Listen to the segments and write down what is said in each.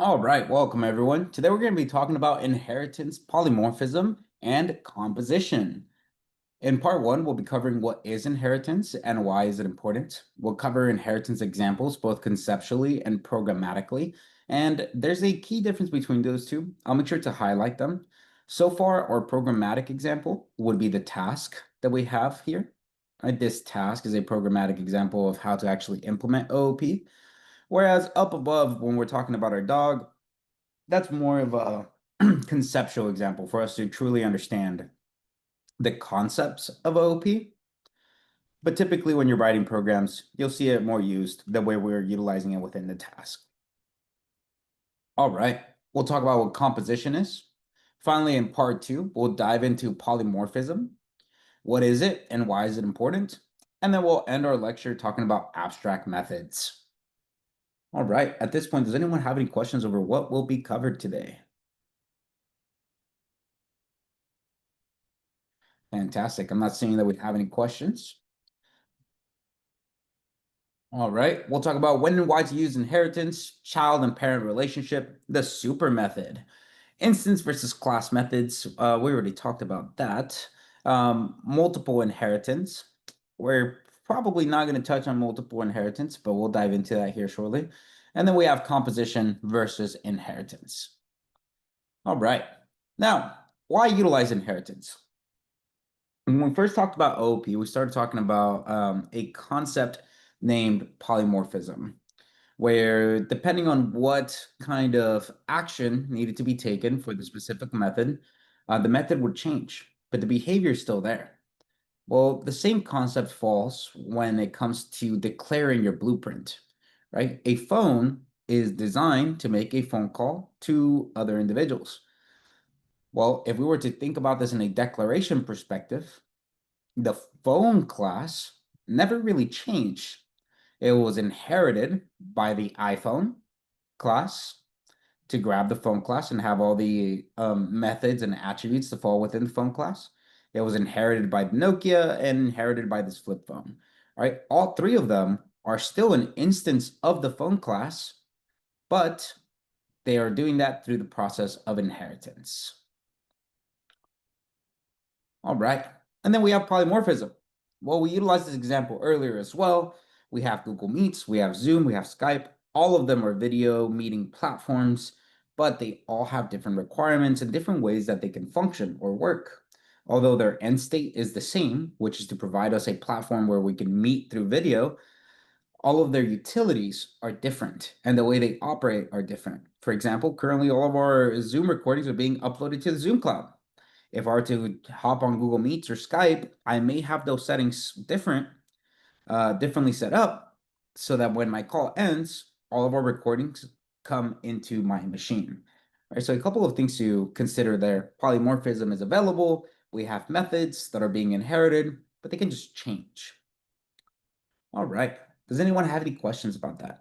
All right, welcome everyone. Today we're going to be talking about inheritance, polymorphism, and composition. In part one, we'll be covering what is inheritance and why is it important. We'll cover inheritance examples, both conceptually and programmatically. And there's a key difference between those two. I'll make sure to highlight them. So far, our programmatic example would be the task that we have here. Right, this task is a programmatic example of how to actually implement OOP. Whereas up above, when we're talking about our dog, that's more of a conceptual example for us to truly understand the concepts of OOP. But typically, when you're writing programs, you'll see it more used the way we're utilizing it within the task. All right, we'll talk about what composition is. Finally, in part two, we'll dive into polymorphism. What is it and why is it important? And then we'll end our lecture talking about abstract methods. All right, at this point, does anyone have any questions over what will be covered today? Fantastic. I'm not seeing that we have any questions. All right, we'll talk about when and why to use inheritance, child and parent relationship, the super method, instance versus class methods. We already talked about that. Multiple inheritance. We're probably not going to touch on multiple inheritance, but we'll dive into that here shortly. And then we have composition versus inheritance. All right, now, why utilize inheritance? When we first talked about OOP, we started talking about a concept named polymorphism, where depending on what kind of action needed to be taken for the specific method, the method would change, but the behavior is still there. Well, the same concept falls when it comes to declaring your blueprint, right? A phone is designed to make a phone call to other individuals. Well, if we were to think about this in a declaration perspective, the phone class never really changed. It was inherited by the iPhone class to grab the phone class and have all the methods and attributes to fall within the phone class. It was inherited by Nokia and inherited by this flip phone. Right? All three of them are still an instance of the phone class, but they are doing that through the process of inheritance. All right. And then we have polymorphism. Well, we utilized this example earlier as well. We have Google Meets, we have Zoom, we have Skype. All of them are video meeting platforms, but they all have different requirements and different ways that they can function or work. Although their end state is the same, which is to provide us a platform where we can meet through video, all of their utilities are different and the way they operate are different. For example, currently all of our Zoom recordings are being uploaded to the Zoom cloud. If I were to hop on Google Meets or Skype, I may have those settings differently set up so that when my call ends, all of our recordings come into my machine. All right, so a couple of things to consider there. Polymorphism is available. We have methods that are being inherited, but they can just change. All right. Does anyone have any questions about that?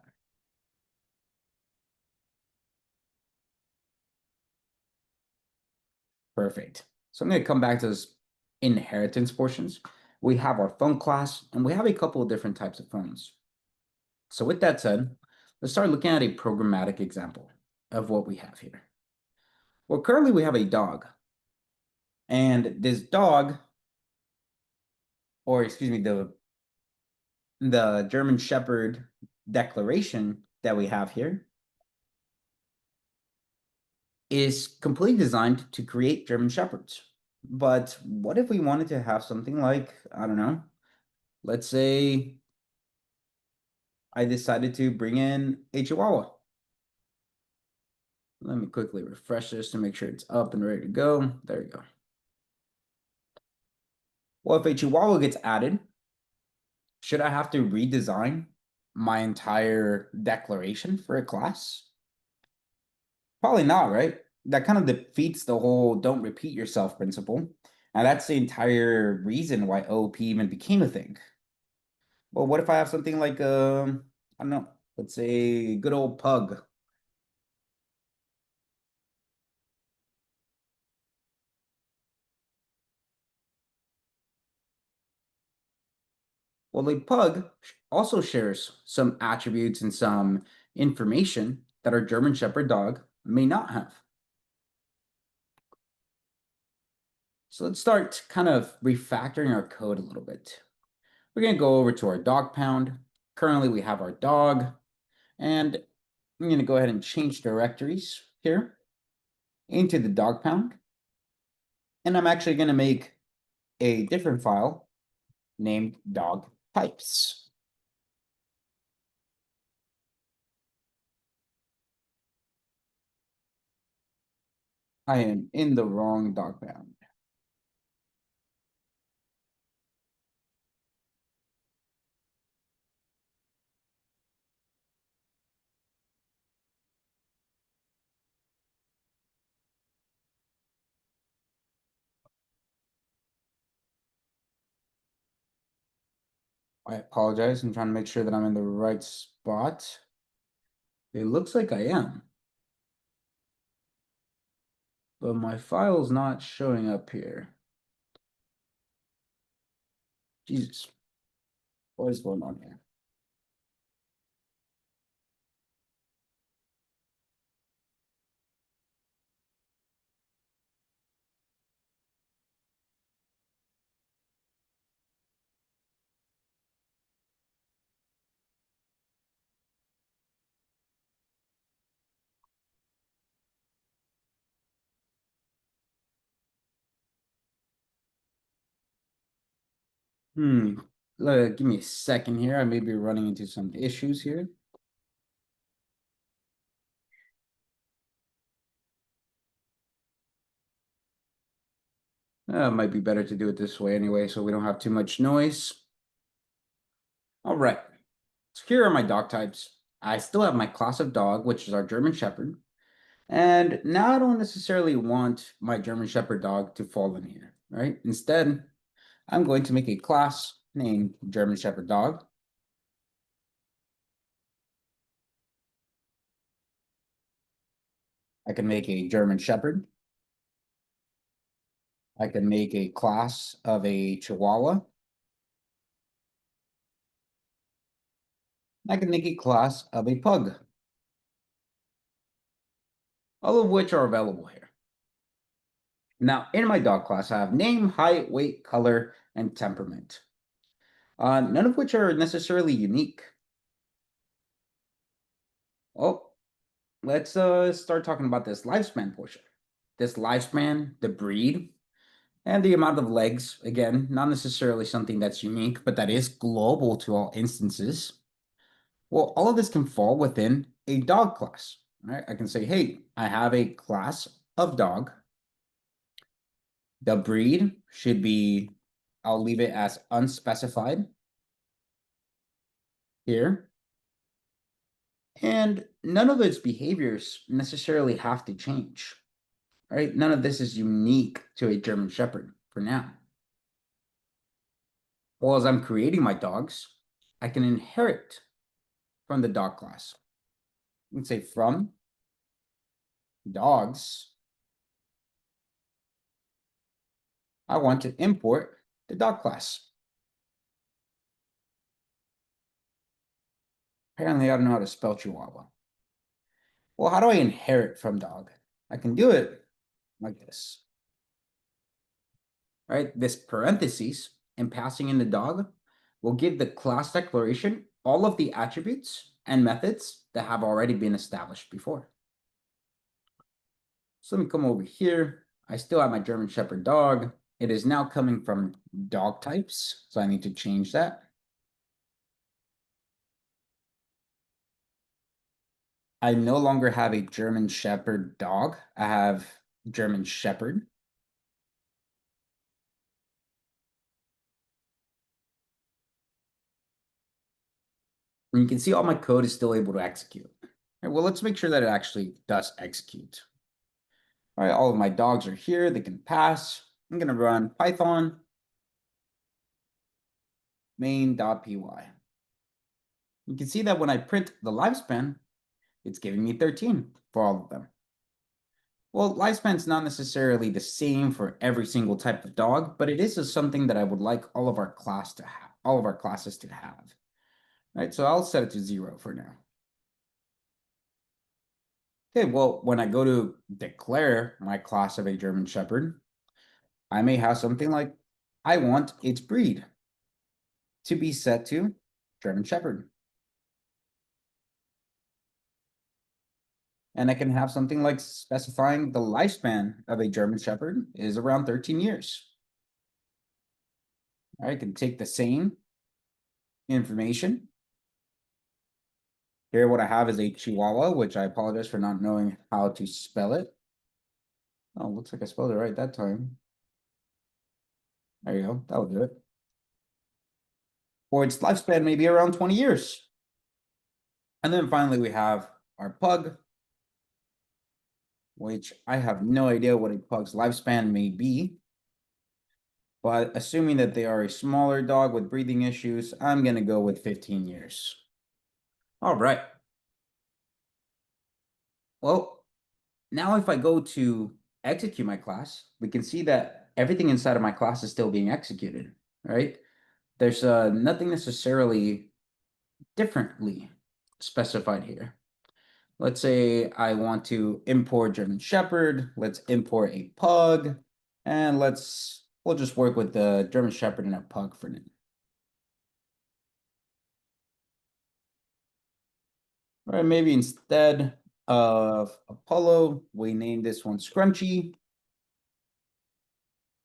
Perfect. So I'm going to come back to this inheritance portions. We have our phone class, and we have a couple of different types of phones. So with that said, let's start looking at a programmatic example of what we have here. Well, currently we have a dog. And this dog, or excuse me, the German Shepherd declaration that we have here is completely designed to create German Shepherds. But what if we wanted to have something like, I don't know, let's say I decided to bring in a Chihuahua. Let me quickly refresh this to make sure it's up and ready to go. There you go. Well, if a Chihuahua gets added, should I have to redesign my entire declaration for a class? Probably not, right? That kind of defeats the whole don't repeat yourself principle. And that's the entire reason why OOP even became a thing. Well, what if I have something like, I don't know, let's say good old pug. Well, the pug also shares some attributes and some information that our German Shepherd dog may not have. So let's start kind of refactoring our code a little bit. We're going to go over to our dog pound. Currently, we have our dog, and I'm going to go ahead and change directories here into the dog pound. And I'm actually going to make a different file named dog types. I am in the wrong dog pound. I apologize. I'm trying to make sure that I'm in the right spot. It looks like I am. But my file's not showing up here. Jesus. What is going on here? Give me a second here. I may be running into some issues here. It might be better to do it this way anyway, so we don't have too much noise. All right. So here are my dog types. I still have my class of dog, which is our German Shepherd. And now I don't necessarily want my German Shepherd dog to fall in here, right? Instead, I'm going to make a class named German Shepherd dog. I can make a German Shepherd. I can make a class of a Chihuahua. I can make a class of a Pug. All of which are available here. Now, in my dog class, I have name, height, weight, color, and temperament. None of which are necessarily unique. Oh, let's start talking about this lifespan portion. This lifespan, the breed, and the amount of legs. Again, not necessarily something that's unique, but that is global to all instances. Well, all of this can fall within a dog class. Right? I can say, hey, I have a class of dog. The breed should be, I'll leave it as unspecified here. And none of its behaviors necessarily have to change, right? None of this is unique to a German Shepherd for now. Well, as I'm creating my dogs, I can inherit from the dog class. You can say from dogs, I want to import the dog class. Apparently, I don't know how to spell Chihuahua. Well, how do I inherit from dog? I can do it like this. Right? This parentheses and passing in the dog will give the class declaration all of the attributes and methods that have already been established before. So let me come over here. I still have my German Shepherd dog. It is now coming from dog types, so I need to change that. I no longer have a German Shepherd dog. I have German Shepherd. And you can see all my code is still able to execute. All right, well, let's make sure that it actually does execute. All right, all of my dogs are here. They can pass. I'm going to run Python main.py. You can see that when I print the lifespan, it's giving me 13 for all of them. Well, lifespan's not necessarily the same for every single type of dog, but it is something that I would like all of our classes to have. All right, so I'll set it to 0 for now. Okay, well, when I go to declare my class of a German Shepherd, I may have something like, I want its breed to be set to German Shepherd. And I can have something like specifying the lifespan of a German Shepherd is around 13 years. I can take the same information. Here, what I have is a Chihuahua, which I apologize for not knowing how to spell it. Oh, looks like I spelled it right that time. There you go. That'll do it. Or its lifespan may be around 20 years. And then finally, we have our pug, which I have no idea what a pug's lifespan may be. But assuming that they are a smaller dog with breathing issues, I'm going to go with 15 years. All right. Well, now if I go to execute my class, we can see that everything inside of my class is still being executed, right? There's nothing necessarily differently specified here. Let's say I want to import German Shepherd. Let's import a pug. And we'll just work with the German Shepherd and a pug for now. All right, maybe instead of Apollo, we name this one Scrunchy.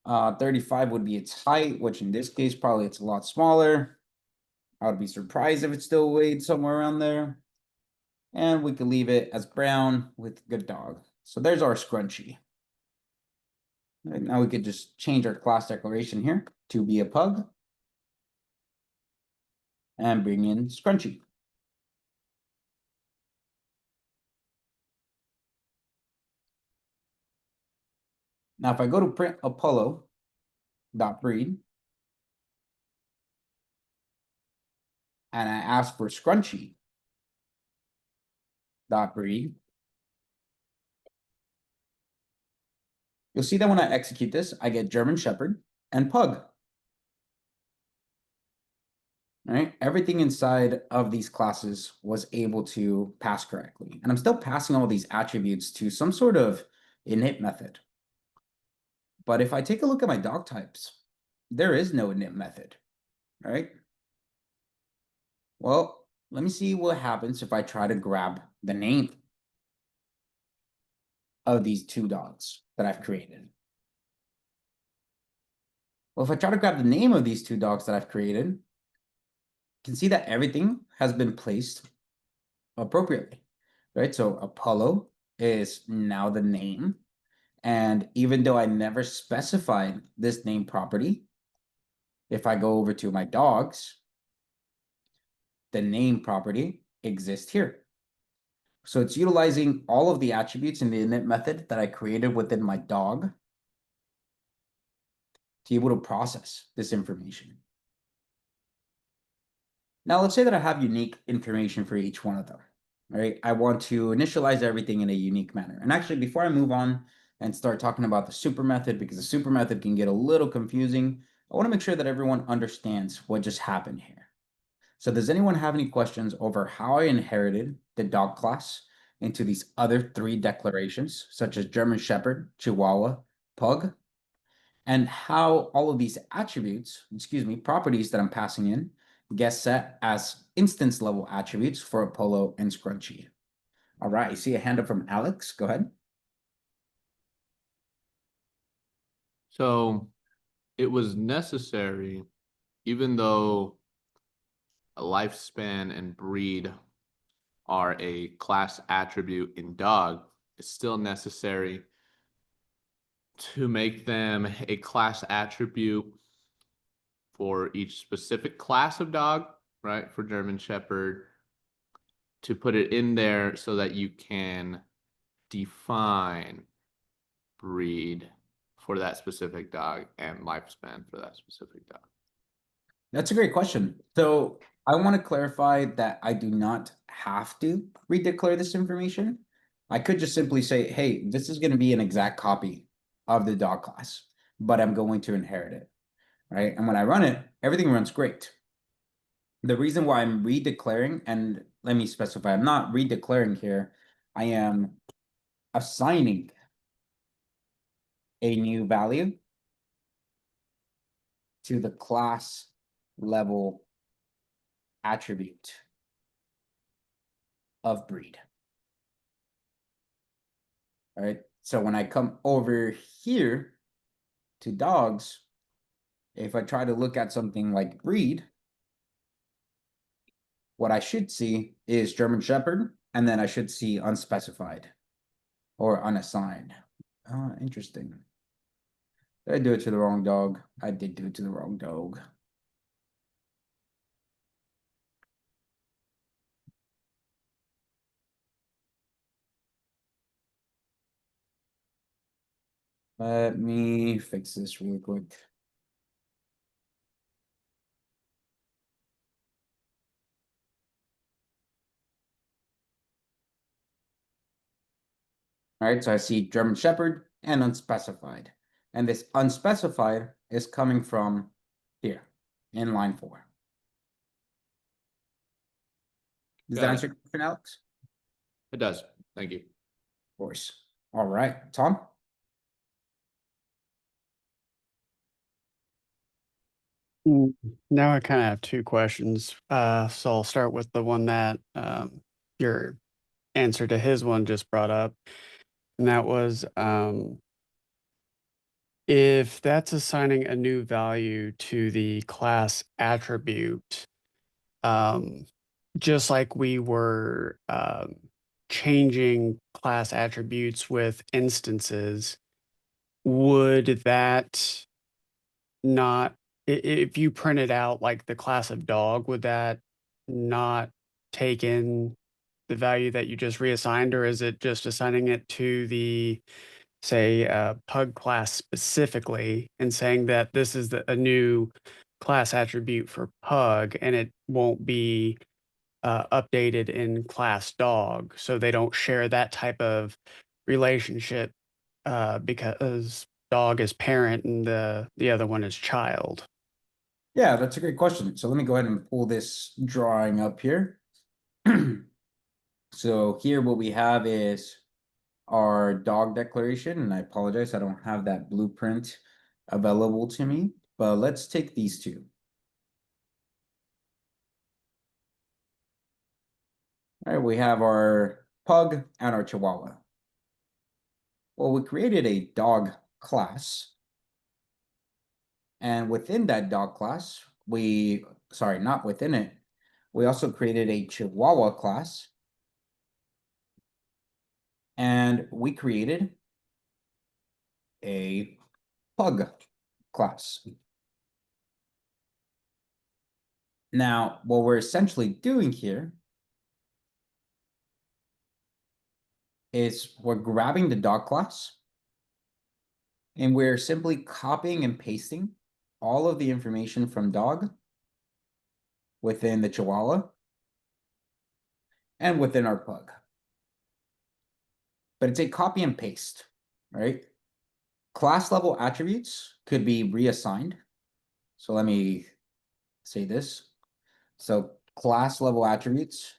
35 would be its height, which in this case, probably it's a lot smaller. I would be surprised if it still weighed somewhere around there. And we could leave it as brown with good dog. So there's our Scrunchy. Right, now we could just change our class declaration here to be a pug. And bring in Scrunchy. Now, if I go to print Apollo.breed, and I ask for Scrunchy.breed, you'll see that when I execute this, I get German Shepherd and Pug. All right, everything inside of these classes was able to pass correctly. And I'm still passing all these attributes to some sort of init method. But if I take a look at my dog types, there is no init method, right? Well, let me see what happens if I try to grab the name of these two dogs that I've created. Well, if I try to grab the name of these two dogs that I've created, you can see that everything has been placed appropriately, right? So Apollo is now the name. And even though I never specified this name property, if I go over to my dogs, the name property exists here. So it's utilizing all of the attributes in the init method that I created within my dog to be able to process this information. Now, let's say that I have unique information for each one of them, right? I want to initialize everything in a unique manner. And actually, before I move on and start talking about the super method, because the super method can get a little confusing, I want to make sure that everyone understands what just happened here. So does anyone have any questions over how I inherited the dog class into these other three declarations, such as German Shepherd, Chihuahua, Pug, and how all of these attributes, properties that I'm passing in get set as instance level attributes for Apollo and Scrunchy? All right, I see a hand up from Alex. Go ahead. So it was necessary, even though a lifespan and breed are a class attribute in dog, it's still necessary to make them a class attribute for each specific class of dog, right? For German Shepherd, to put it in there so that you can define breed for that specific dog and lifespan for that specific dog. That's a great question. So I want to clarify that I do not have to redeclare this information. I could just simply say, hey, this is going to be an exact copy of the dog class, but I'm going to inherit it, right? And when I run it, everything runs great. The reason why I'm redeclaring, and let me specify, I'm not redeclaring here. I am assigning a new value to the class level attribute of breed. All right. So when I come over here to dogs, if I try to look at something like breed, what I should see is German Shepherd, and then I should see unspecified or unassigned. Interesting. Did I do it to the wrong dog? I did do it to the wrong dog. Let me fix this really quick. All right, so I see German Shepherd and unspecified. And this unspecified is coming from here in line 4. Does that answer your question, Alex? It does. Thank you. Of course. All right, Tom? Now I kind of have two questions. So I'll start with the one that your answer to his one just brought up. And that was if that's assigning a new value to the class attribute, just like we were changing class attributes with instances, would that not, if you printed out like the class of dog, would that not take in the value that you just reassigned, or is it just assigning it to the, say, pug class specifically and saying that this is a new class attribute for pug and it won't be updated in class dog, so they don't share that type of relationship because dog is parent and the other one is child? Yeah, that's a great question. So let me go ahead and pull this drawing up here. So here what we have is our dog declaration, and I apologize, I don't have that blueprint available to me, but let's take these two. All right, we have our pug and our chihuahua. Well, we created a dog class, and within that dog class, sorry, not within it, we also created a chihuahua class, and we created a pug class. Now, what we're essentially doing here is we're grabbing the dog class and we're simply copying and pasting all of the information from dog within the chihuahua and within our pug. But it's a copy and paste, right? Class level attributes could be reassigned. So let me say this. So class level attributes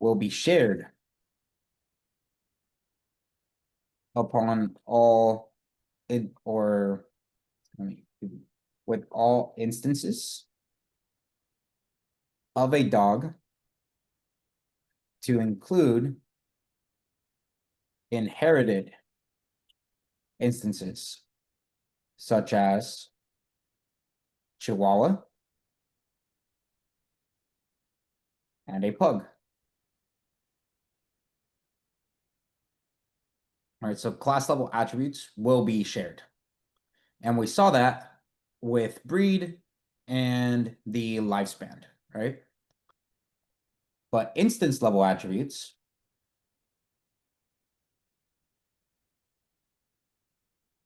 will be shared upon all with all instances of a dog to include inherited instances such as Chihuahua and a pug. All right, so class level attributes will be shared. And we saw that with breed and the lifespan, right? But instance level attributes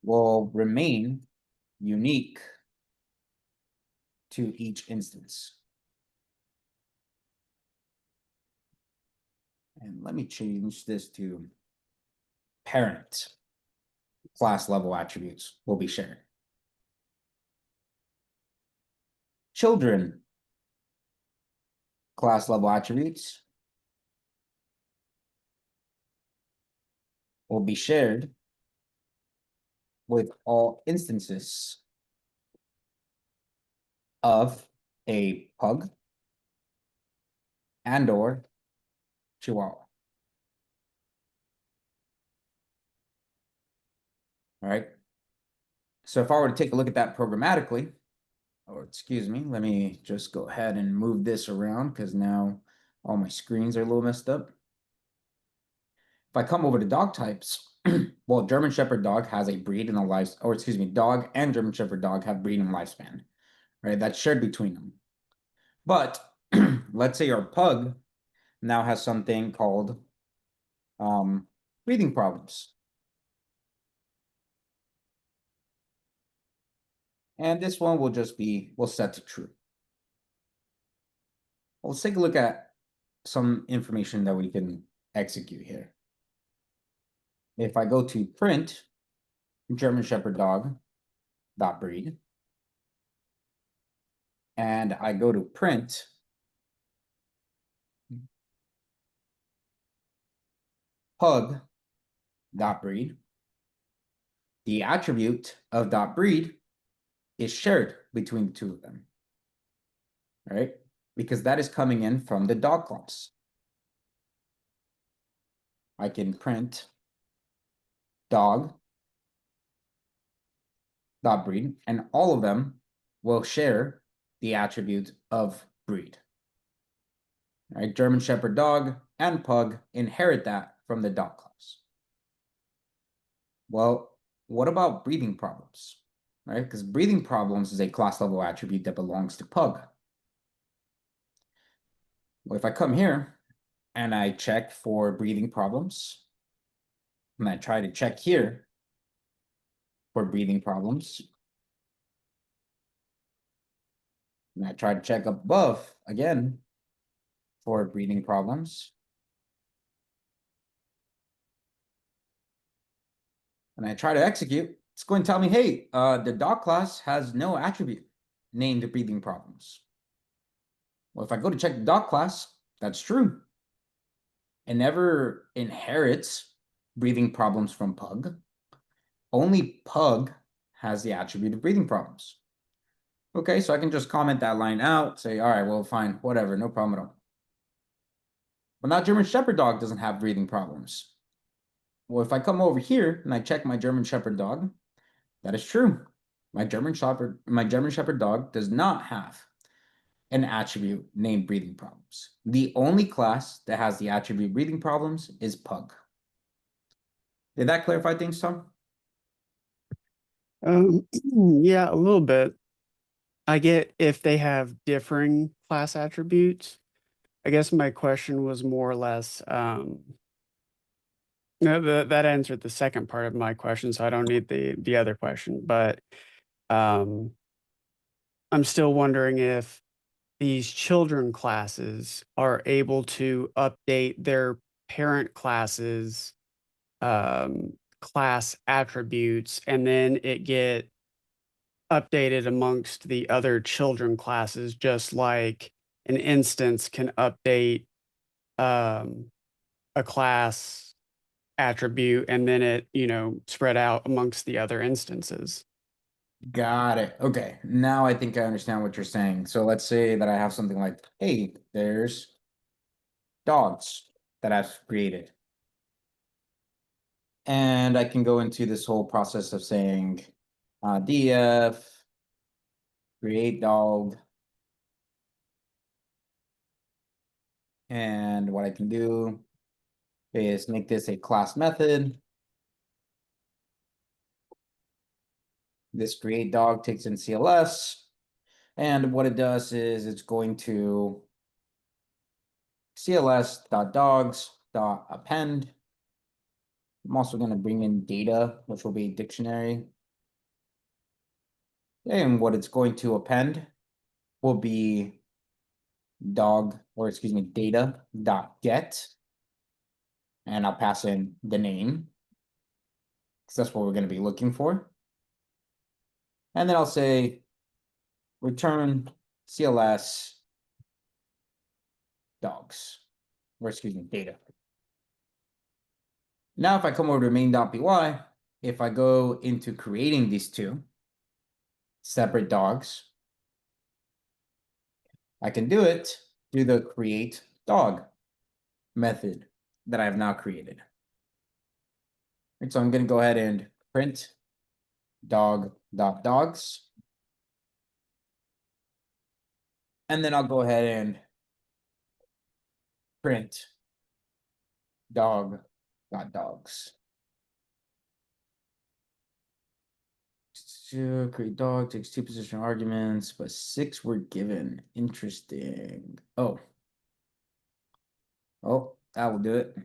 will remain unique to each instance. And let me change this to parent class level attributes will be shared. Children class level attributes will be shared with all instances of a pug and or chihuahua. All right. So if I were to take a look at that programmatically, or excuse me, let me just go ahead and move this around because now all my screens are a little messed up. If I come over to dog types, well, German Shepherd dog has a breed and a life, or excuse me, dog and German Shepherd dog have breed and lifespan, right? That's shared between them. But let's say our pug now has something called breathing problems. And this one will just be, we'll set to true. Well, let's take a look at some information that we can execute here. If I go to print German Shepherd dog dot breed, and I go to print pug dot breed, the attribute of dot breed is shared between the two of them, right? Because that is coming in from the dog class. I can print dog dot breed, and all of them will share the attribute of breed. Right? German Shepherd dog and pug inherit that from the dog class. Well, what about breathing problems? Right? Because breathing problems is a class level attribute that belongs to pug. Well, if I come here and I check for breathing problems, and I try to check here for breathing problems, and I try to check up above again for breathing problems, and I try to execute, it's going to tell me, hey, the dog class has no attribute named breathing problems. Well, if I go to check the dog class, that's true. It never inherits breathing problems from pug. Only pug has the attribute of breathing problems. Okay, so I can just comment that line out, say, all right, well, fine, whatever, no problem at all. But now German Shepherd dog doesn't have breathing problems. Well, if I come over here and I check my German Shepherd dog, that is true. My German Shepherd dog does not have an attribute named breathing problems. The only class that has the attribute breathing problems is pug. Did that clarify things, Tom? Yeah, a little bit. I get if they have differing class attributes. I guess my question was more or less, no, that answered the second part of my question, so I don't need the other question. But I'm still wondering if these children classes are able to update their parent classes class attributes, and then it get updated amongst the other children classes, just like an instance can update a class attribute and then it, spread out amongst the other instances. Got it. Okay, now I think I understand what you're saying. So let's say that I have something like, hey, there's dogs that I've created. And I can go into this whole process of saying df create dog. And what I can do is make this a class method. This create dog takes in CLS. And what it does is it's going to cls.dogs.append. I'm also going to bring in data, which will be dictionary. And what it's going to append will be data.get. And I'll pass in the name, because that's what we're going to be looking for. And then I'll say return CLS dogs, or excuse me, data. Now, if I come over to main.py, if I go into creating these two separate dogs, I can do it through the create dog method that I have now created. And so I'm going to go ahead and print dog.dogs. And then I'll go ahead and print dog.dogs. So create dog takes 2 positional arguments, but 6 were given. Interesting. Oh, that will do it.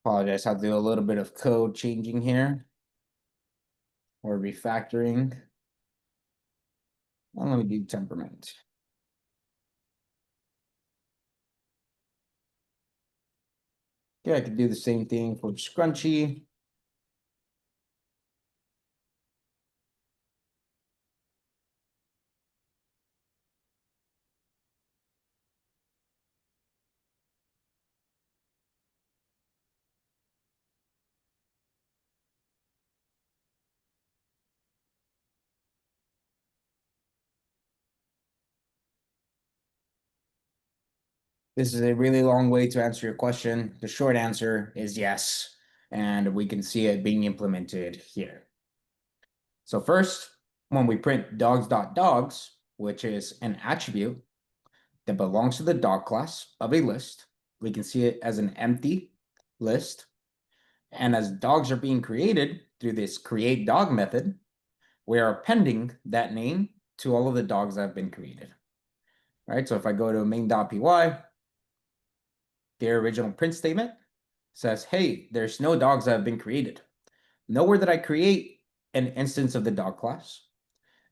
Apologize, I have to do a little bit of code changing here or refactoring. Well, let me do temperament. Yeah, I could do the same thing for scrunchy. This is a really long way to answer your question. The short answer is yes, and we can see it being implemented here. So first, when we print dogs.dogs, which is an attribute that belongs to the dog class of a list, we can see it as an empty list. And as dogs are being created through this create dog method, we are appending that name to all of the dogs that have been created. All right, so if I go to main.py, their original print statement says, hey, there's no dogs that have been created. Nowhere did I create an instance of the dog class.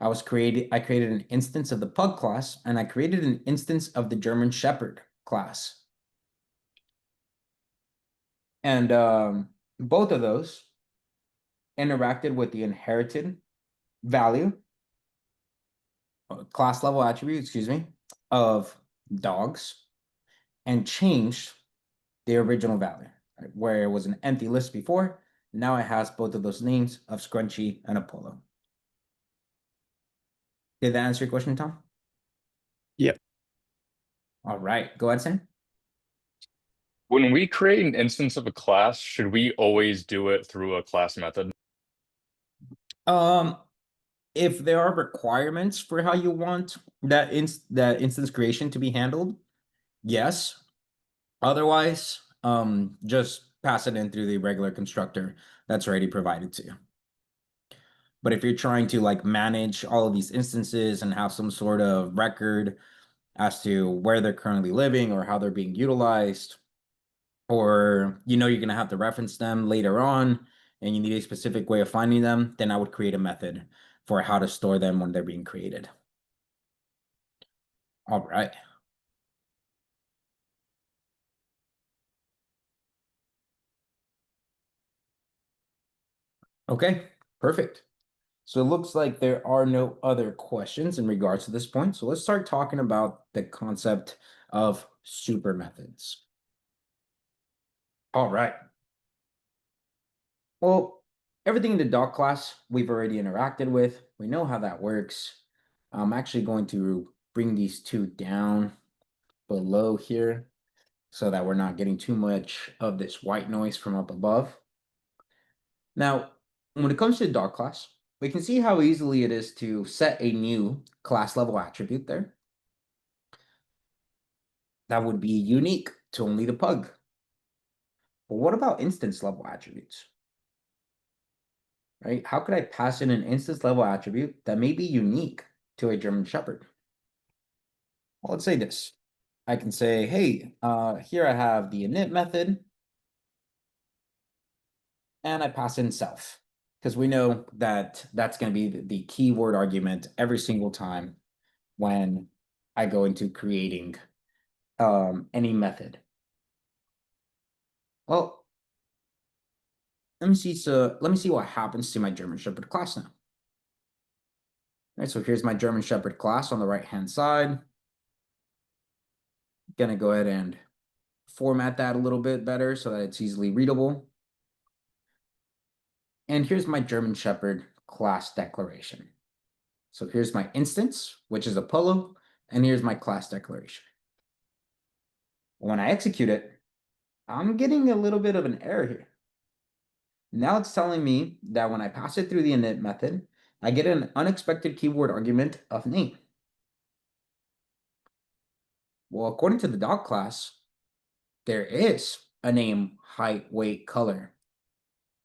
I created an instance of the pug class, and I created an instance of the German Shepherd class. And both of those interacted with the inherited value, class level attribute, excuse me, of dogs, and changed the original value, right? Where it was an empty list before. Now it has both of those names of Scrunchy and Apollo. Did that answer your question, Tom? Yep. All right, go ahead, Sam. When we create an instance of a class, should we always do it through a class method? If there are requirements for how you want that instance creation to be handled, yes. Otherwise, just pass it in through the regular constructor that's already provided to you. But if you're trying to like manage all of these instances and have some sort of record as to where they're currently living or how they're being utilized, or you're going to have to reference them later on and you need a specific way of finding them, then I would create a method for how to store them when they're being created. All right. Okay, perfect. So it looks like there are no other questions in regards to this point. So let's start talking about the concept of super methods. All right. Well, everything in the doc class we've already interacted with. We know how that works. I'm actually going to bring these two down below here so that we're not getting too much of this white noise from up above. Now, when it comes to the doc class, we can see how easily it is to set a new class level attribute there. That would be unique to only the pug. But what about instance level attributes? Right? How could I pass in an instance level attribute that may be unique to a German Shepherd? Well, let's say this. I can say, hey, here I have the init method, and I pass in self, because we know that that's going to be the keyword argument every single time when I go into creating any method. Well, let me see. So let me see what happens to my German Shepherd class now. All right, so here's my German Shepherd class on the right-hand side. Gonna go ahead and format that a little bit better so that it's easily readable. And here's my German Shepherd class declaration. So here's my instance, which is a Polo, and here's my class declaration. When I execute it, I'm getting a little bit of an error here. Now it's telling me that when I pass it through the init method, I get an unexpected keyword argument of name. Well, according to the dog class, there is a name, height, weight, color.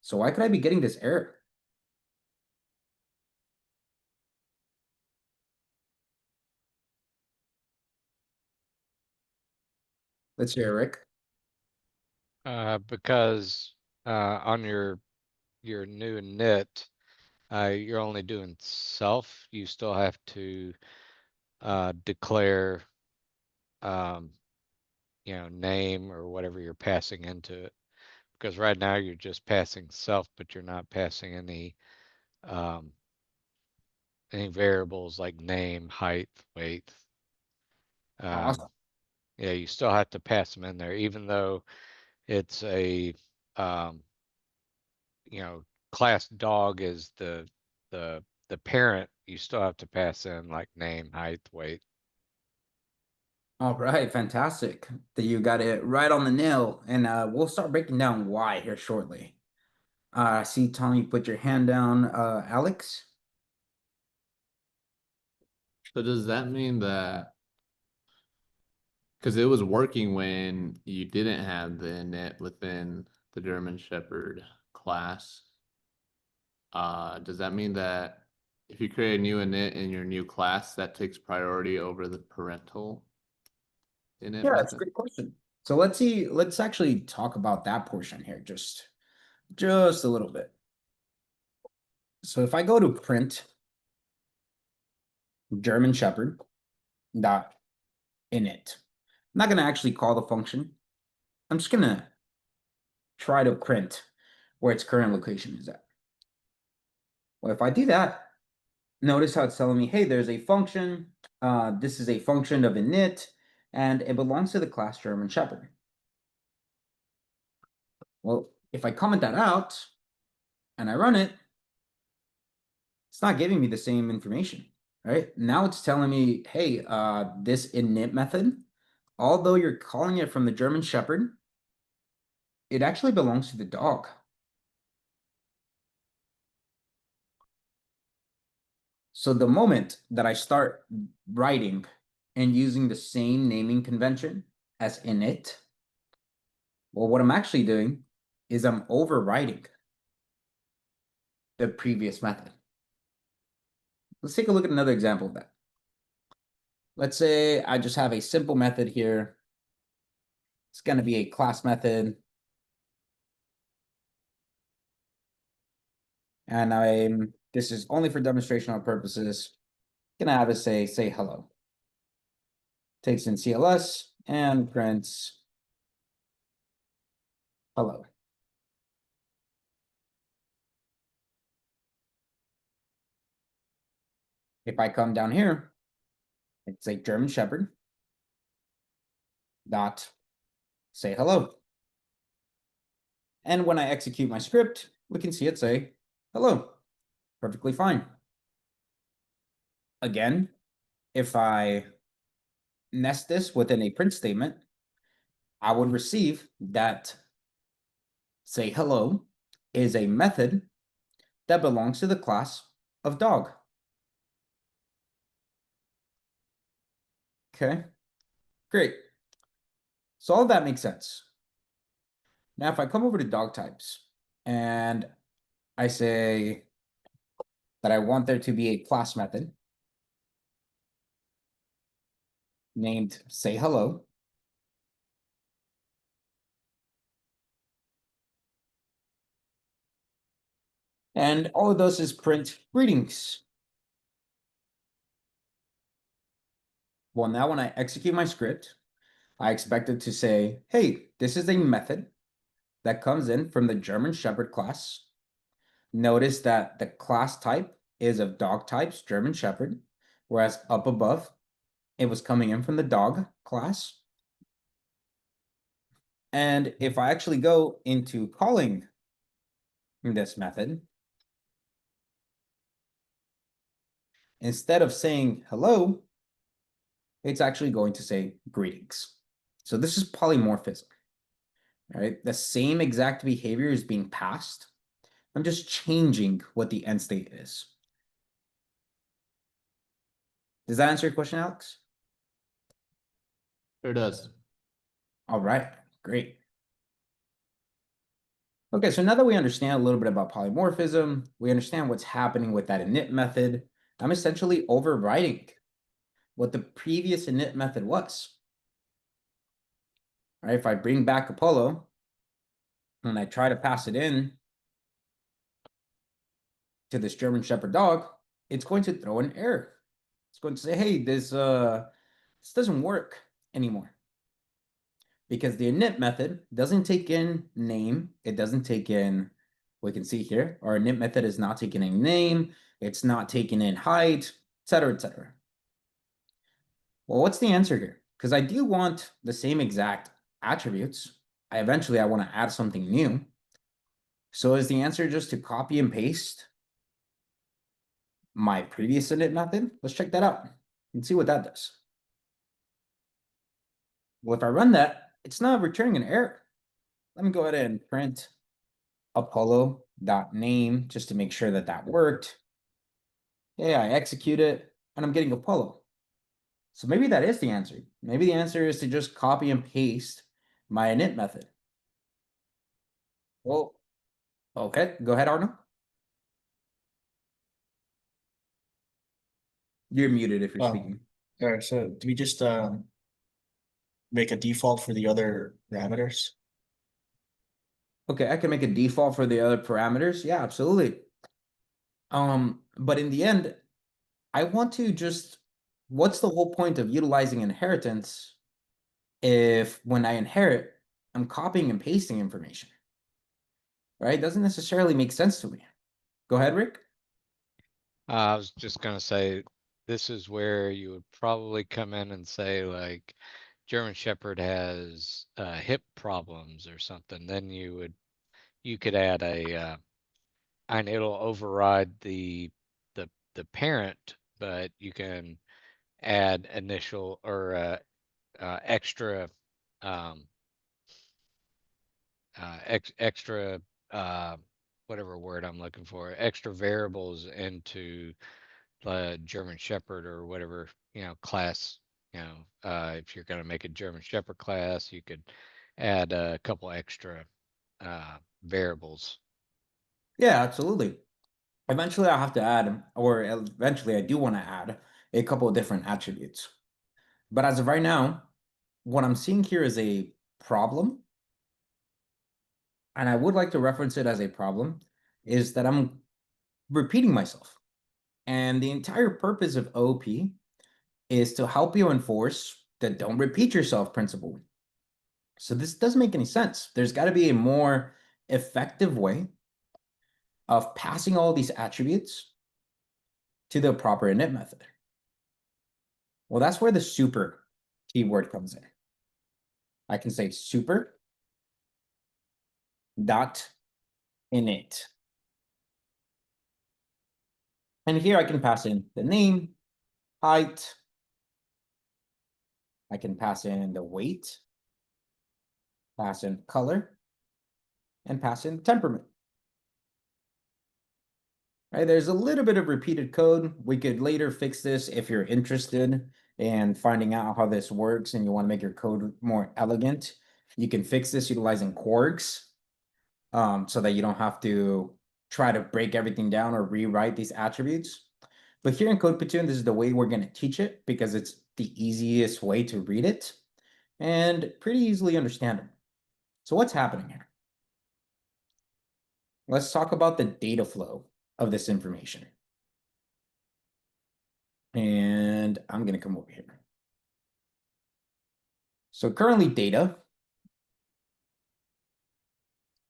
So why could I be getting this error? Let's hear it, Rick. Because on your new init, you're only doing self. You still have to declare name or whatever you're passing into it. Because right now you're just passing self, but you're not passing any variables like name, height, weight. Awesome. Yeah, you still have to pass them in there, even though it's a class dog is the parent. You still have to pass in like name, height, weight. All right, fantastic. That you got it right on the nail, and we'll start breaking down why here shortly. I see Tom, you put your hand down. Alex? So does that mean that because it was working when you didn't have the init within the German Shepherd class, does that mean that if you create a new init in your new class, that takes priority over the parental init Yeah, that's a method? great question. So let's actually talk about that portion here just a little bit. So if I go to print German Shepherd dot init, I'm not gonna actually call the function. I'm just gonna try to print where its current location is at. Well, if I do that, notice how it's telling me, hey, there's a function. This is a function of init, and it belongs to the class German Shepherd. Well, if I comment that out and I run it, it's not giving me the same information, right? Now it's telling me, hey, this init method, although you're calling it from the German Shepherd, it actually belongs to the dog. So the moment that I start writing and using the same naming convention as init, well, what I'm actually doing is I'm overwriting the previous method. Let's take a look at another example of that. Let's say I just have a simple method here. It's going to be a class method. And this is only for demonstrational purposes. Gonna have it say hello. Takes in CLS and prints hello. If I come down here, it's a German Shepherd dot say hello. And when I execute my script, we can see it say hello. Perfectly fine. Again, if I nest this within a print statement, I would receive that say hello is a method that belongs to the class of dog. Okay, great. So all of that makes sense. Now, if I come over to dog types and I say that I want there to be a class method named say hello. And all it does is print greetings. Well, now when I execute my script, I expect it to say, hey, this is a method that comes in from the German Shepherd class. Notice that the class type is of dog types, German Shepherd, whereas up above, it was coming in from the dog class. And if I actually go into calling this method, instead of saying hello, it's actually going to say greetings. So this is polymorphism, right? The same exact behavior is being passed. I'm just changing what the end state is. Does that answer your question, Alex? Sure does. All right, great. Okay, so now that we understand a little bit about polymorphism, we understand what's happening with that init method. I'm essentially overriding what the previous init method was. All right, if I bring back Apollo and I try to pass it in to this German Shepherd dog, it's going to throw an error. It's going to say, hey, this doesn't work anymore. Because the init method doesn't take in name, it doesn't take in, we can see here, our init method is not taking in name, it's not taking in height, etc., etc. Well, what's the answer here? Because I do want the same exact attributes. Eventually I want to add something new. So is the answer just to copy and paste my previous init method? Let's check that out and see what that does. Well, if I run that, it's not returning an error. Let me go ahead and print Apollo.name just to make sure that that worked. Yeah, I execute it and I'm getting Apollo. So maybe that is the answer. Maybe the answer is to just copy and paste my init method. Well, okay, go ahead, Arno. You're muted if you're speaking. All right, so do we just make a default for the other parameters? Okay, I can make a default for the other parameters. Yeah, absolutely. But in the end, I want to just, what's the whole point of utilizing inheritance if when I inherit, I'm copying and pasting information, right? Doesn't necessarily make sense to me. Go ahead, Rick. I was just gonna say, this is where you would probably come in and say, like, German Shepherd has hip problems or something. Then you could add a and it'll override the parent, but you can add initial or extra um, extra whatever word I'm looking for, extra variables into the German Shepherd or whatever, class. If you're going to make a German Shepherd class, you could add a couple extra variables. Yeah, absolutely. Eventually I'll have to add, or eventually I do want to add a couple of different attributes. But as of right now, what I'm seeing here is a problem. And I would like to reference it as a problem, is that I'm repeating myself. And the entire purpose of OP is to help you enforce the don't repeat yourself principle. So this doesn't make any sense. There's got to be a more effective way of passing all these attributes to the proper init method. Well, that's where the super keyword comes in. I can say super dot init. And here I can pass in the name, height. I can pass in the weight, pass in color, and pass in temperament. Right, there's a little bit of repeated code. We could later fix this if you're interested in finding out how this works and you want to make your code more elegant. You can fix this utilizing quarks, so that you don't have to try to break everything down or rewrite these attributes. But here in Code Platoon, this is the way we're going to teach it because it's the easiest way to read it and pretty easily understandable. So what's happening here? Let's talk about the data flow of this information. And I'm going to come over here. So currently data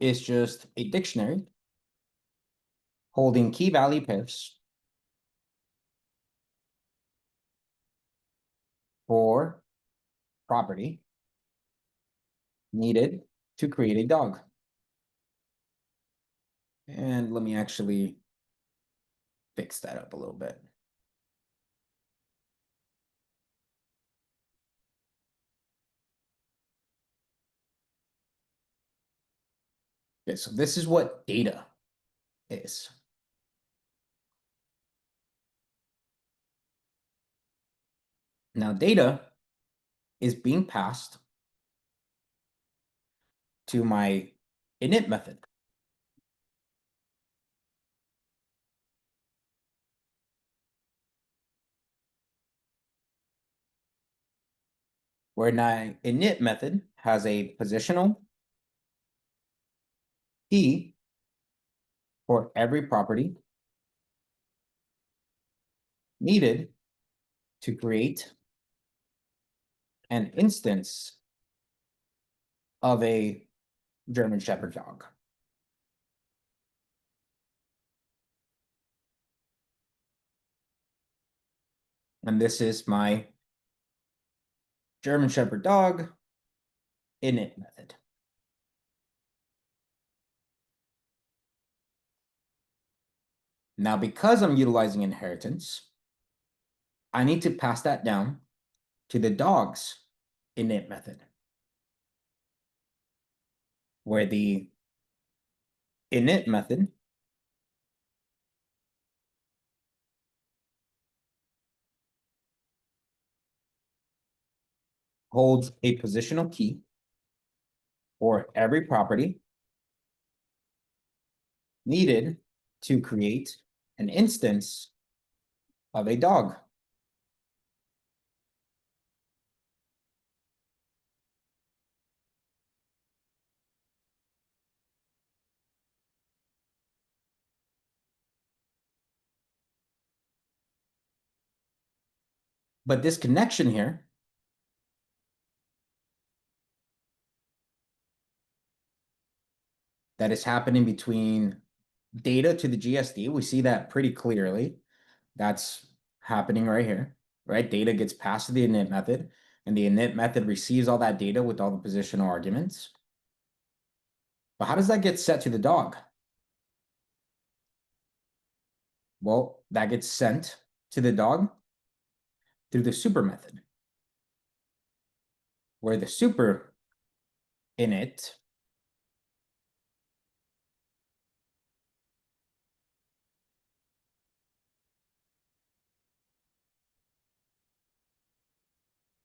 is just a dictionary holding key value pairs for property needed to create a dog. And let me actually fix that up a little bit. Okay, so this is what data is. Now data is being passed to my init method. Where my init method has a positional key for every property needed to create an instance of a German Shepherd dog. And this is my German Shepherd dog init method. Now, because I'm utilizing inheritance, I need to pass that down to the dog's init method, where the init method holds a positional key for every property needed to create an instance of a dog. But this connection here that is happening between data to the GSD, we see that pretty clearly. That's happening right here, right? Data gets passed to the init method, and the init method receives all that data with all the positional arguments. But how does that get set to the dog? Well, that gets sent to the dog through the super method, where the super init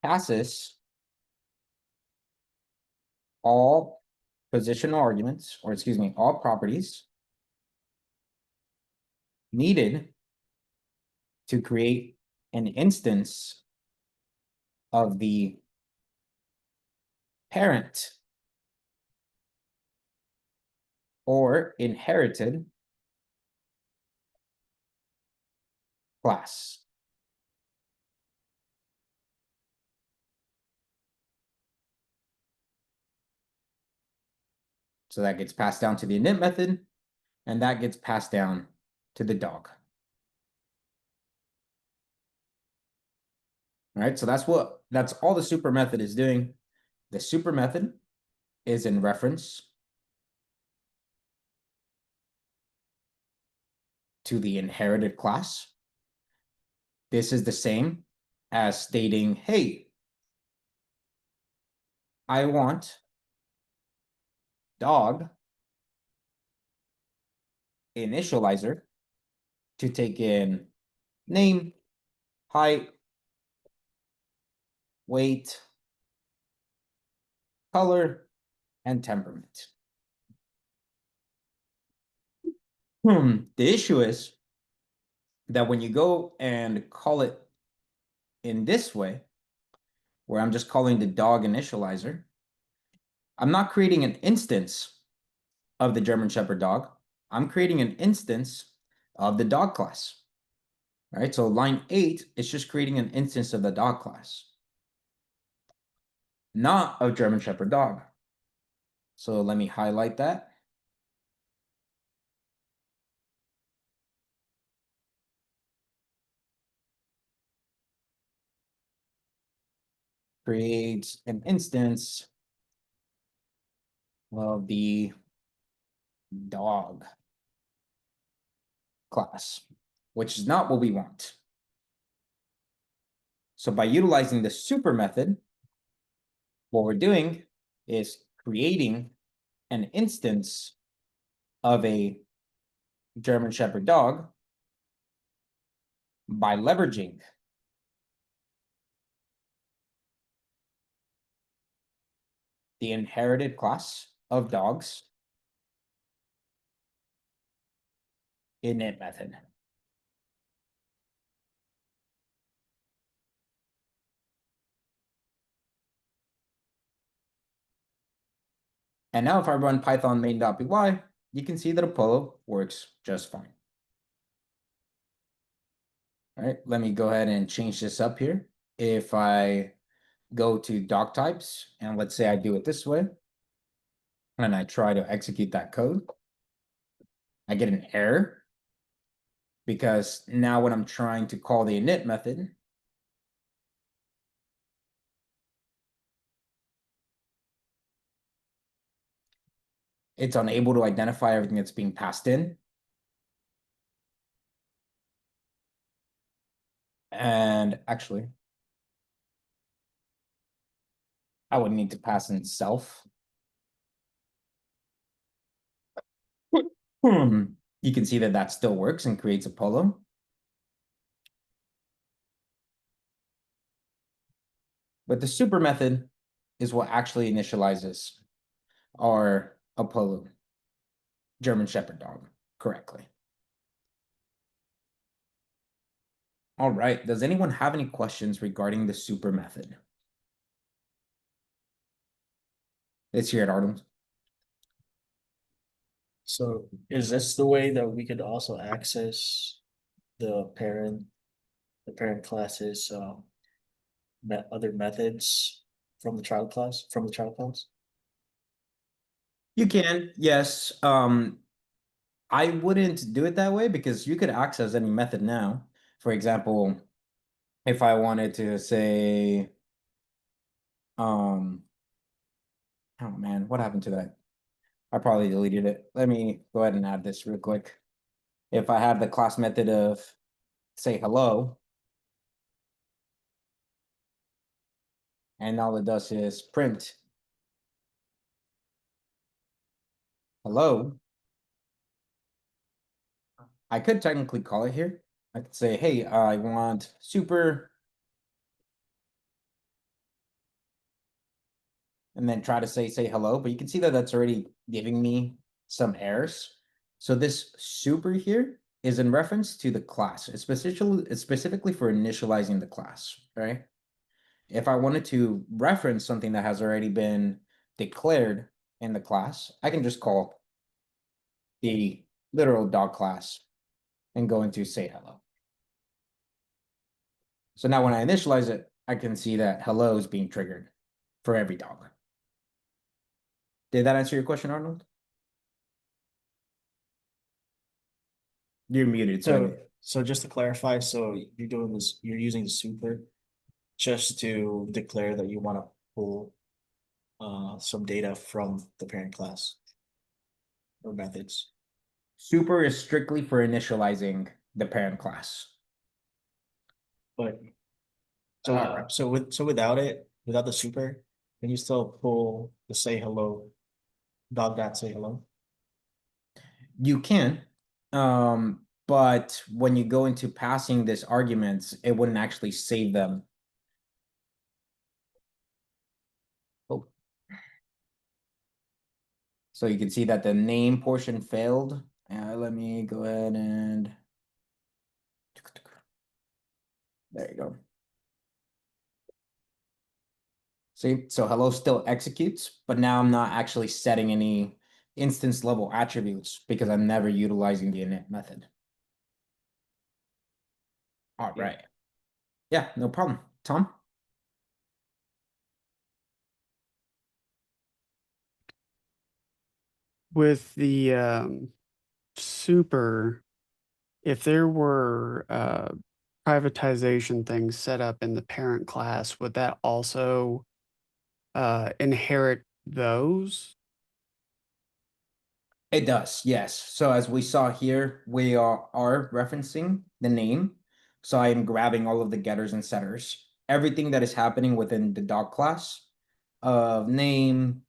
passes all positional arguments, or excuse me, all properties needed to create an instance of the parent or inherited class. So that gets passed down to the init method, and that gets passed down to the dog. All right, so that's all the super method is doing. The super method is in reference to the inherited class. This is the same as stating, hey, I want dog initializer to take in name, height, weight, color, and temperament. The issue is that when you go and call it in this way, where I'm just calling the dog initializer, I'm not creating an instance of the German Shepherd dog. I'm creating an instance of the dog class. All right, so line 8 is just creating an instance of the dog class, not of German Shepherd dog. So let me highlight that. create an instance of the dog class, which is not what we want. So by utilizing the super method, what we're doing is creating an instance of a German Shepherd dog by leveraging the inherited class of dogs init method. And now if I run python main.py, you can see that Apollo works just fine. All right, let me go ahead and change this up here. If I go to dog types, and let's say I do it this way, and I try to execute that code, I get an error because now when I'm trying to call the init method, it's unable to identify everything that's being passed in. And actually, I would need to pass in self. You can see that that still works and creates a polo. But the super method is what actually initializes our Apollo German Shepherd dog correctly. All right, does anyone have any questions regarding the super method? Let's hear it, Arnold. So is this the way that we could also access the parent classes, other methods from the child class, You can, yes. I wouldn't do it that way because you could access any method now. For example, if I wanted to say, oh man, what happened to that? I probably deleted it. Let me go ahead and add this real quick. If I have the class method of say hello, and all it does is print hello, I could technically call it here. I could say, hey, I want super, and then try to say hello, but you can see that that's already giving me some errors. So this super here is in reference to the class. It's specifically for initializing the class, right? If I wanted to reference something that has already been declared in the class, I can just call the literal dog class and go into say hello. So now when I initialize it, I can see that hello is being triggered for every dog. Did that answer your question, Arnold? You're muted, so So just to clarify, so you're using the super just to declare that you want to pull some data from the parent class or methods. super is strictly for initializing the parent class. But so without it, without the super, can you still pull the say hello, dog.say hello? You can, but when you go into passing this arguments, it wouldn't actually save them. Oh. So you can see that the name portion failed. Let me go ahead and there you go. See, so hello still executes, but now I'm not actually setting any instance level attributes because I'm never utilizing the init method. All right. Yeah, no problem. Tom? With the super, if there were privatization thing set up in the parent class, would that also inherit those? It does, yes. So as we saw here, we are referencing the name. So I am grabbing all of the getters and setters. Everything that is happening within the dog class of name,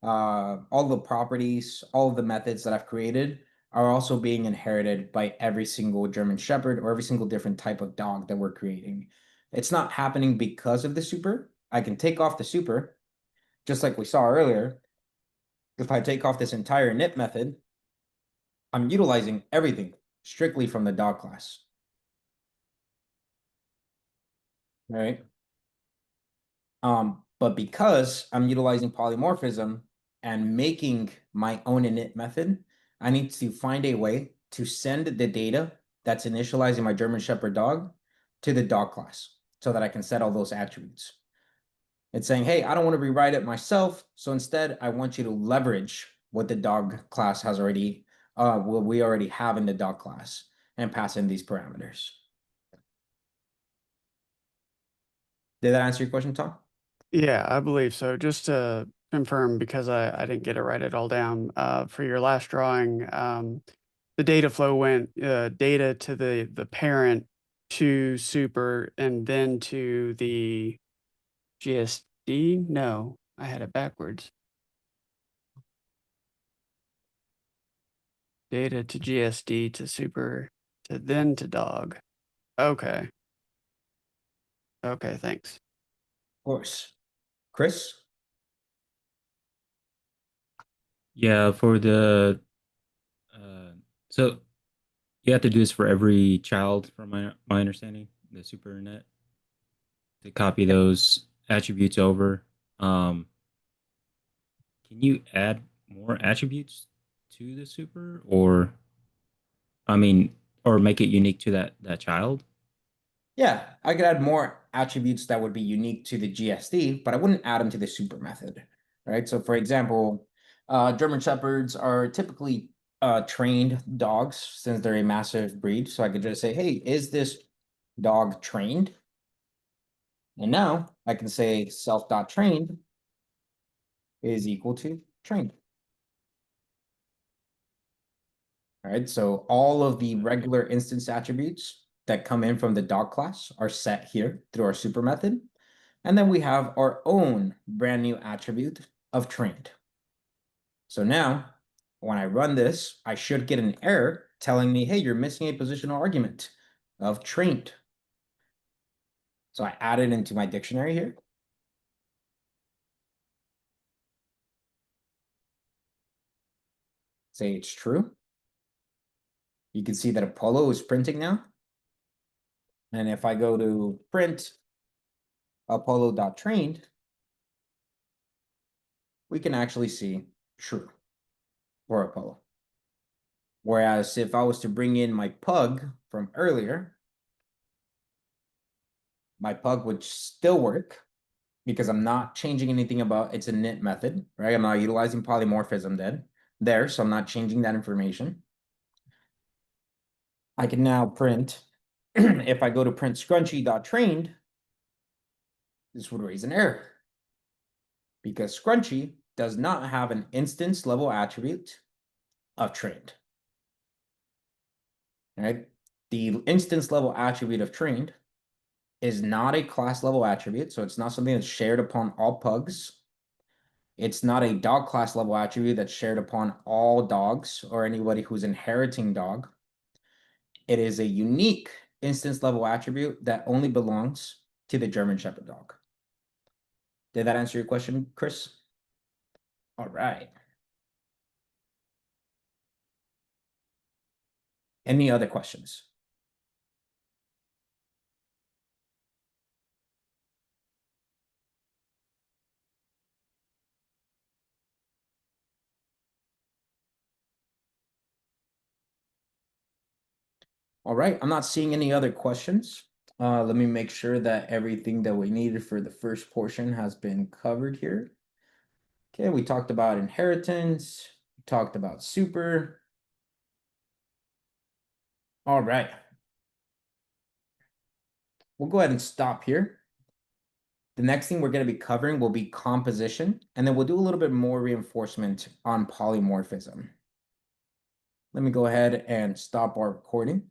all the properties, all of the methods that I've created are also being inherited by every single German Shepherd or every single different type of dog that we're creating. It's not happening because of the super. I can take off the super, just like we saw earlier. If I take off this entire init method, I'm utilizing everything strictly from the dog class. Right? But because I'm utilizing polymorphism and making my own init method, I need to find a way to send the data that's initializing my German Shepherd dog to the dog class so that I can set all those attributes. It's saying, hey, I don't want to rewrite it myself. So instead, I want you to leverage what the dog class has already, what we already have in the dog class and pass in these parameters. Did that answer your question, Tom? Yeah, I believe so. Just to confirm, because I didn't get it write it all down. For your last drawing, the data flow went data to the parent to super and then to the GSD. No, I had it backwards. Data to GSD to super to then to dog. Okay. Okay, thanks. Of course. Chris? Yeah, for the uh, so you have to do this for every child, from my understanding, the SuperNet, to copy those attributes over. Can you add more attributes to the super, or I mean, or make it unique to that child? Yeah, I could add more attributes that would be unique to the GSD, but I wouldn't add them to the super method, right? So for example, German Shepherds are typically trained dogs since they're a massive breed. So I could just say, hey, is this dog trained? And now I can say self.trained is equal to trained. All right, so all of the regular instance attributes that come in from the dog class are set here through our super method. And then we have our own brand new attribute of trained. So now when I run this, I should get an error telling me, hey, you're missing a positional argument of trained. So I add it into my dictionary here. Say it's true. You can see that Apollo is printing now. And if I go to print Apollo.trained, we can actually see true for Apollo. Whereas if I was to bring in my pug from earlier, my pug would still work because I'm not changing anything about its init method, right? I'm not utilizing polymorphism there, so I'm not changing that information. I can now print, if I go to print scrunchy.trained, this would raise an error because scrunchy does not have an instance level attribute of trained. Right? The instance level attribute of trained is not a class level attribute, so it's not something that's shared upon all pugs. It's not a dog class level attribute that's shared upon all dogs or anybody who's inheriting dog. It is a unique instance level attribute that only belongs to the German Shepherd dog. Did that answer your question, Chris? All right. Any other questions? All right, I'm not seeing any other questions. Let me make sure that everything that we needed for the first portion has been covered here. Okay, we talked about inheritance, we talked about super. All right. we'll go ahead and stop here. The next thing we're going to be covering will be composition, and then we'll do a little bit more reinforcement on polymorphism. Let me go ahead and stop our recording.